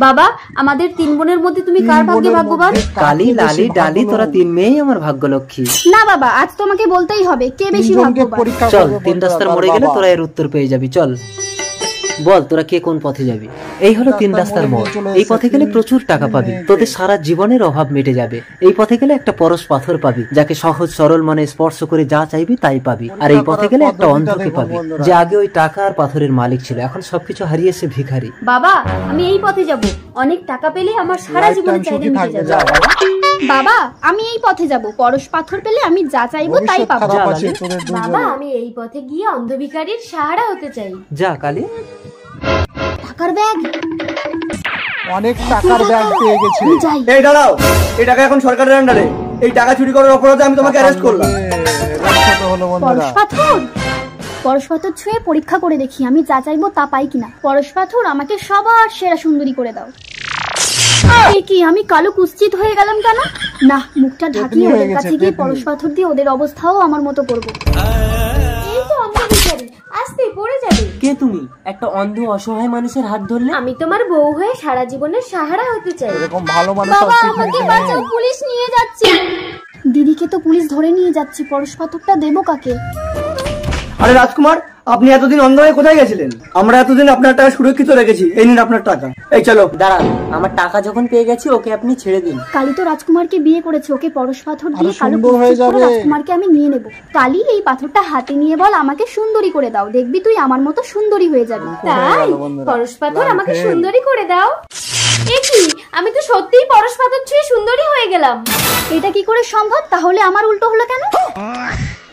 বাবা, আমাদের 3 বোনের মধ্যে তুমি কার ভাগ্যে ভাগ্যবান? কালি, লালি, ডালি, তোরা 3 মেয়েই আমার ভাগ্যলক্ষ্মী। না বাবা, আজ তোমাকে বলতেই হবে কে বেশি ভাগ্যবান। চল, 3 রাস্তার মোড়ে গেলে তোরা এর উত্তর পেয়ে যাবি। চল বল তোরা কে কোন পথে যাবি। এই হলো 3 রাস্তার মোড়। এই পথে গেলে প্রচুর টাকা পাবি, তোদের সারা জীবনের অভাব মিটে যাবে। এই পথে গেলে একটা পরশ পাথর পাবি, যাকে সহজ সরল মনে স্পর্শ করে যা চাইবি তাই পাবি। আর এই পথে গেলে একটা অন্ধকে পাবি, যে আগে ওই টাকা আর পাথরের মালিক ছিল, এখন সবকিছু হারিয়ে সে ভিখারি। বাবা, আমি এই পথে যাব, অনেক টাকা পেলে আমার সারা জীবনের চাহিদা মিটে যাবে। বাবা, আমি এই পথে যাব, পরশ পাথর পেলে আমি যা চাইবো তাই পাবো। বাবা, আমি এই পথে গিয়ে অন্ধ ভিখারির সাহারা হতে চাই। যা কালি। টাকার ব্যাগ, অনেক টাকার ব্যাগ পেয়ে গেছি। এই দাঁড়াও, এই টাকা এখন সরকারের আন্ডারে। এই টাকা চুরি করার অপরাধে আমি তোমাকে অ্যারেস্ট করলাম। পরশ পাথর, পরশ পাথর ছুঁয়ে পরীক্ষা করে দেখি আমি যা চাইবো তা পাই কিনা। পরশ পাথর, আমাকে সবার সেরা সুন্দরী করে দাও। কি আমি কালো কুৎসিত হয়ে গেলাম কেন? না, মুখটা ঢাকিয়ে ওদের কাছে গিয়ে পরশ পাথর দিয়ে ওদের অবস্থাও আমার মতো করবো। এই তো অন্ধ ভিখারি, আস্তে পড়ে যাবে। কে তুমি? একটা অন্ধ অসহায় মানুষের হাত ধরলে? আমি তোমার বউ হয়ে সারা জীবনের সাহারা হতে চাই। এরকম ভালো মানুষ বাবা, আমাকে বাঁচাও, পুলিশ নিয়ে যাচ্ছে। দিদিকে তো পুলিশ ধরে নিয়ে যাচ্ছে, পরশ পাথরটা দেবো কাকে? আরে রাজকুমার, আপনি এতদিন অন্ধ হয়ে কোথায় গেছিলেন? আমরা এতদিন আপনার টাকা সুরক্ষিত রেখেছি। এই নিন আপনার টাকা। এই চলো। দাঁড়ান, আমার টাকা যখন পেয়ে গেছি ওকে আপনি ছেড়ে দিন। কালী তো রাজকুমারকে বিয়ে করেছে, ওকে পরশ পাথর দিয়ে কালো কুৎসিত করে রাজকুমারকে আমি নিয়ে নেব। কালী, এই পাথরটা হাতে নিয়ে বল আমাকে সুন্দরী করে দাও, দেখবি তুই আমার মতো সুন্দরী হয়ে যাবি। তাই পরশ পাথর আমাকে সুন্দরী করে দাও। এ কি, আমি তো সত্যিই পরশ পাথর ছুঁয়ে সুন্দরী হয়ে গেলাম। এটা কি করে সম্ভব? তাহলে আমার উল্টো হলো কেন?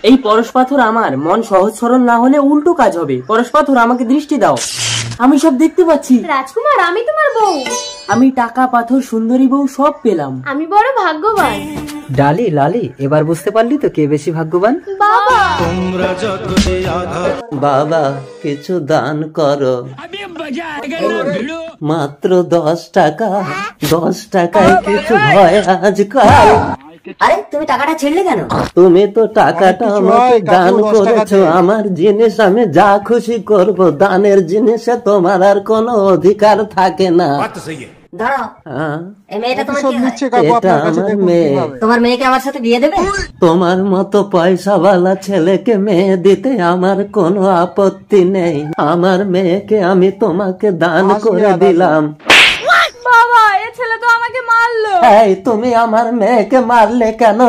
এই পরশ পাথর আমার, মন সহজ সরল না হলে উল্টো কাজ হবে। পরশ পাথর, আমাকে দৃষ্টি দাও, আমি সব দেখতে পাচ্ছি। রাজকুমার, আমি তোমার বউ। আমি টাকা, পাথর, সুন্দরী বউ সব পেলাম। আমি বড় ভাগ্যবান। ডালি, লালি, এবার বুঝতে পারলি তো কে বেশি ভাগ্যবান? বাবা, বাবা কিছু দান করো, মাত্র 10 টাকা। 10 টাকায় কিছু হয় আজকাল। আরে তুমি টাকাটা ছেড়লে কেন? তুমি তো টাকাটা আমাকে দান করেছো, আমার জিনিস আমি যা খুশি করব। দানের জিনিসে তোমার আর কোনো অধিকার থাকে না। দাঁড়াও, এই মেয়েটা তোমার কি হয়? এটা আমার মেয়ে। তোমার মেয়েকে আমার সাথে বিয়ে দেবে? তোমার মতো পয়সাওয়ালা ছেলেকে মেয়ে দিতে আমার কোনো আপত্তি নেই। আমার মেয়েকে আমি তোমাকে দান করে দিলাম। বাবা, এ ছেলে তো আমাকে মারলো। এই, তুমি আমার মেয়েকে মারলে কেন?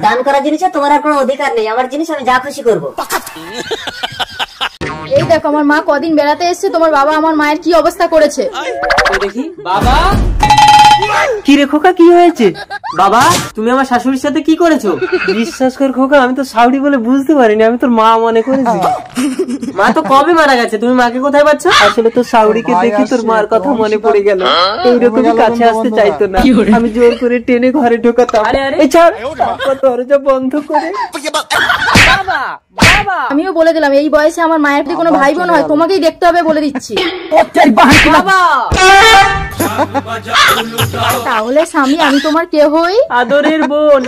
দান করা জিনিসে তোমার আর কোনো অধিকার নেই, আমার জিনিস আমি যা খুশি করবো। এই দেখো, আমার মা কদিন বেড়াতে এসেছে, তোমার বাবা আমার মায়ের কি অবস্থা করেছে দেখি। বাবা, কি রে খোকা, কি হয়েছে? বাবা তুমি আমার শাশুড়ির সাথে কি করেছো? বিশ্বাস কর খোকা, আমি তো শাউরি বলে বুঝতে পারিনি, আমি তোর মা মনে করেছি। মা তো কবে মারা গেছে, তুমি মাকে কোথায় পাচ্ছ? আসলে তো শাউরিকে দেখি তোর মার কথা মনে পড়ে গেল। এইরকমই কাছে আসতে চাইতো না, আমি জোর করে টেনে ঘরে ঢোকাতাম। এই ছাড়, দরজা বন্ধ করে। বাবা, বাবা, আমিও বলে দিলাম, এই বয়সে আমার মায়ের প্রতি কোনো ভাই বোন হয় তোমাকেই দেখতে হবে বলে দিচ্ছি। বাবা, তাহলে স্বামী, আমি তোমার কে হই? আদরের বোন।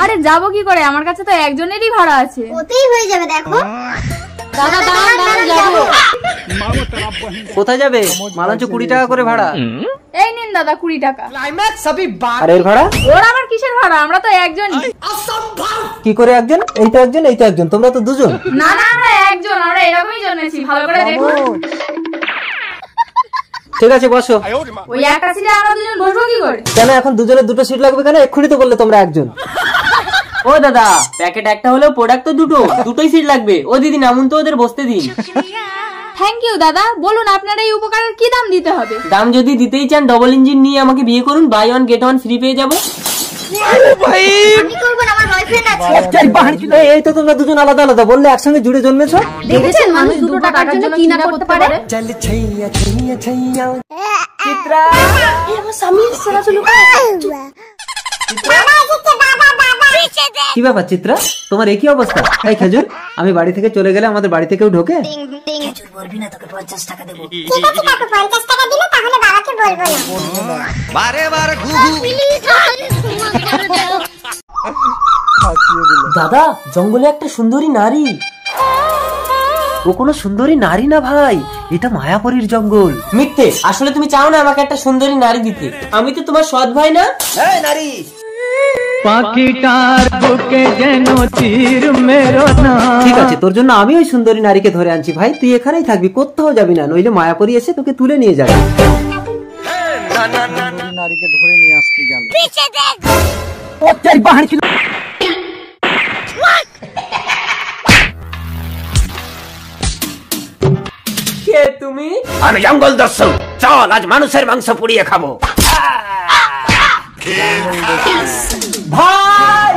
আরে যাবো কি করে, আমার কাছে তো একজনেরই ভাড়া আছে। ওতেই হয়ে যাবে, দেখো। দাদা দাঁড়ান, যাবো। কোথায় যাবে? মালাঞ্চ 20 টাকা করে ভাড়া। এই নিন দাদা 20 টাকা। আর এর ভাড়া? ওর আবার কিসের ভাড়া, আমরা তো একজনই। কি করে একজন? এই তো একজন, এই তো একজন, তোমরা তো দুজন। না না, আমরা একজন, আমরা এরকমই জন্মেছি, ভালো করে দেখুন। ঠিক আছে, বসো। ওই একটা সিটে আমরা দুজন বসবো কি করে? কেন, এখন দুজনের 2টো সিট লাগবে কেন? এক্ষুনি তো বললে তোমরা একজন। ও দাদা, প্যাকেট একটা হলেও প্রোডাক্ট তো দুটোই সিট লাগবে। ও দিদি, নামুন তো, ওদের বসতে দিন। থ্যাংক ইউ দাদা, বলুন আপনার এই উপকারের কি দাম দিতে হবে? দাম যদি দিতেই চান, ডবল ইঞ্জিন নিয়ে আমাকে বিয়ে করুন, বাই 1 গেট 1 ফ্রি পেয়ে যাবো। আমি করবো না, আমার বয়ফ্রেন্ড আছে। এই তো তোমরা দুজন আলাদা আলাদা, বললে একসঙ্গে জুড়ে জন্মেছো। দেখেছেন মানুষ 2 টাকার জন্য কি না করতে পারে। চিত্রা, আমার স্বামী এসেছে না, চলো। কি ব্যাপার চিত্রা, তোমার একই অবস্থা? এই খেজুর, আমি বাড়ি থেকে চলে গেলে আমাদের বাড়িতে কেউ ঢোকে? খেজুর বলবি না, তোকে 50 টাকা দেবো। ঠিক আছে কাকু, 50 টাকা দিলে তাহলে বাবাকে বলবো না। বারে বারে ঘুঘু। দাদা, জঙ্গলে একটা সুন্দরী নারী। ও কোনো সুন্দরী নারী না ভাই, এটা মায়াপুরীর জঙ্গল। মিথ্যে, আসলে তুমি চাও না আমাকে একটা সুন্দরী নারী দিতে। আমি তো তোমার সৎ ভাই না? এই নারী, পাখিটার বুকে যেন তীর মেরো না। ঠিক আছে, তোর জন্য আমি ওই সুন্দরী নারীকে ধরে আনছি ভাই, তুই এখানেই থাকবি, কোথাও যাবি না, নইলে মায়াপুরী এসে তোকে তুলে নিয়ে যাবে। নারীকে ধরে নিয়ে আসতে গেল। কে তুমি? আমি জঙ্গল দস্যু, চল আজ মানুষের মাংস পুড়িয়ে খাবো। ভাই!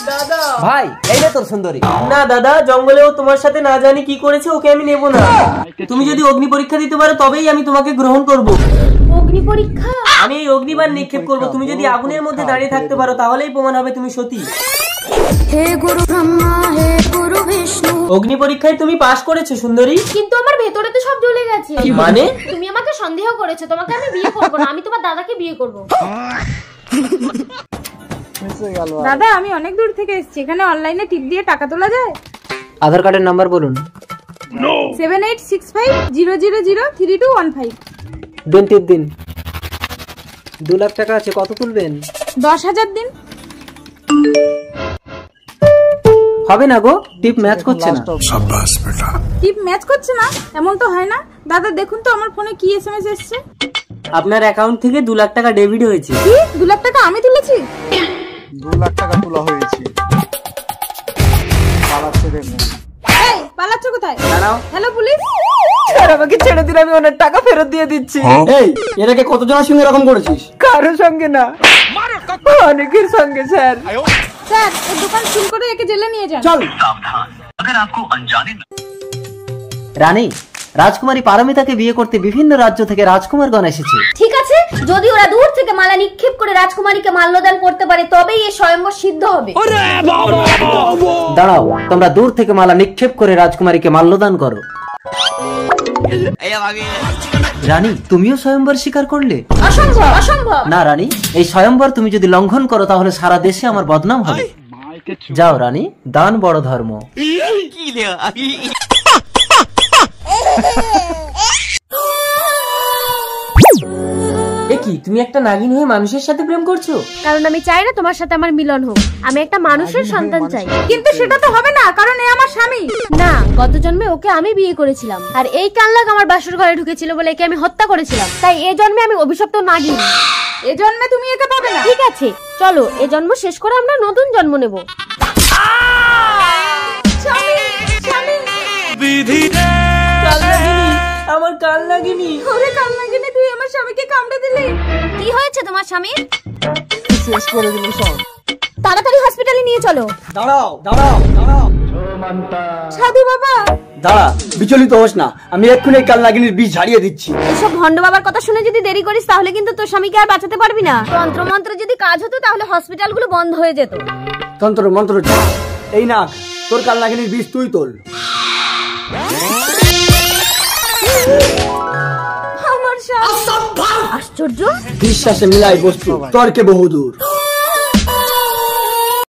দাদা! ভাই এই রে তোর সুন্দরী। না দাদা, জঙ্গলেও তোমার সাথে না জানি কি করেছে, ওকে আমি নেব না। তুমি যদি অগ্নি পরীক্ষা দিতে পারো তবেই আমি তোমাকে গ্রহণ করব। অগ্নি পরীক্ষা? আমি এই অগ্নিবাণ নিক্ষেপ করব। তুমি যদি আগুনের মধ্যে দাঁড়িয়ে থাকতে পারো তাহলেই প্রমাণ হবে তুমি সতী। হে গুরু ব্রহ্মা, হে গুরু বিষ্ণু। অগ্নি পরীক্ষায় তুমি পাশ করেছো সুন্দরী। কিন্তু আমার ভেতরে তো সব জ্বলে গেছে। মানে? তুমি আমাকে সন্দেহ করেছো, তোমাকে আমি বিয়ে করব না, আমি তোমার দাদাকে বিয়ে করব। দাদা, আমি অনেক দূর থেকে এসেছি, এখানে অনলাইনে টিপ দিয়ে টাকা তোলা যায়? আধার কার্ডের নাম্বার বলুন। 786500032215। দিন, টিপ দিন। 2 লাখ টাকা আছে, কত তুলবেন? 10,000 দিন। হবে না গো, টিপ ম্যাচ করছে না। টিপ ম্যাচ করছে না? এমন তো হয় না। দাদা দেখুন তো আমার ফোনে কি এসএমএস এসেছে। আপনার অ্যাকাউন্ট থেকে 2 লাখ টাকা ডেবিট হয়েছে। কি? 2 লাখ টাকা আমি তুলেছি? 2 লাখ টাকা তোলা হয়েছে। পালাচ্ছে দেখুন। এই, পালাচ্ছ কোথায়? দাঁড়াও। Hello police. স্যার আমাকে ছেড়ে দিন, আমি ওনার টাকা ফেরত দিয়ে দিচ্ছি। এই এটাকে কতজনের সঙ্গে এরকম করেছিস? কারোর সঙ্গে না, অনেকের সঙ্গে স্যার। স্যার, ওর দোকান চুল করে একে জেলে নিয়ে যান। চল। রানী, রাজকুমারী পারমিতাকে বিয়ে করতে বিভিন্ন রাজ্য থেকে রাজকুমারগণ এসেছে। ঠিক আছে, যদি ওরা দূর থেকে মালা নিক্ষেপ করে রাজকুমারীকে মাল্যদান করতে পারে তবেই এই স্বয়ম্বর সিদ্ধ হবে। দাঁড়াও, তোমরা দূর থেকে মালা নিক্ষেপ করে রাজকুমারীকে মাল্যদান করো। রানী, তুমিও স্বয়ম্বর স্বীকার করলে? অসম্ভব, অসম্ভব। না রানী, এই স্বয়ম্বর তুমি যদি লঙ্ঘন করো তাহলে সারা দেশে আমার বদনাম হবে। যাও রানী, দান বড় ধর্ম। কি তুমি একটা নাগিন হয়ে মানুষের সাথে প্রেম করছো? কারণ আমি চাই না তোমার সাথে আমার মিলন হোক, আমি একটা মানুষের সন্তান চাই। কিন্তু সেটা তো হবে না, কারণ এ আমার স্বামী। না, গত জন্মে ওকে আমি বিয়ে করেছিলাম, আর এই কানলাগ আমার বাসর ঘরে ঢুকেছিল বলে একে আমি হত্যা করেছিলাম, তাই এই জন্মে আমি অভিশপ্ত নাগিন। এ জন্মে তুমি একে পাবে না। ঠিক আছে, চলো এ জন্ম শেষ করে আমরা নতুন জন্ম নেব। আমার কান লাগেনি। ওরে কান লাগেনি, তুই আমার স্বামীকে কামড়ে দিলি। কি হয়েছে তোমার স্বামীর? শেষ করে দিল সব। তাড়াতাড়ি হসপিটালে নিয়ে চলো। দাঁড়াও দাঁড়াও দাঁড়াও। সাধু বাবা। দাঁড়া, বিচলিত হোস না, আমি এক্ষুনি কাল নাগিনীর বিষ ঝাড়িয়ে দিচ্ছি। এসব ভণ্ড বাবার কথা শুনে যদি দেরি করিস তাহলে কিন্তু তোর স্বামীকে আর বাঁচাতে পারবি না। তন্ত্র মন্ত্র যদি কাজ হতো তাহলে হসপিটালগুলো বন্ধ হয়ে যেত। তন্ত্র মন্ত্র যা। এই নাক, তোর কাল নাগিনীর বিষ তুই তোল। আমার স্বামী। আশ্চর্য, বিশ্বাসে মিলাই বস্তু, তর্কে বহুদূর।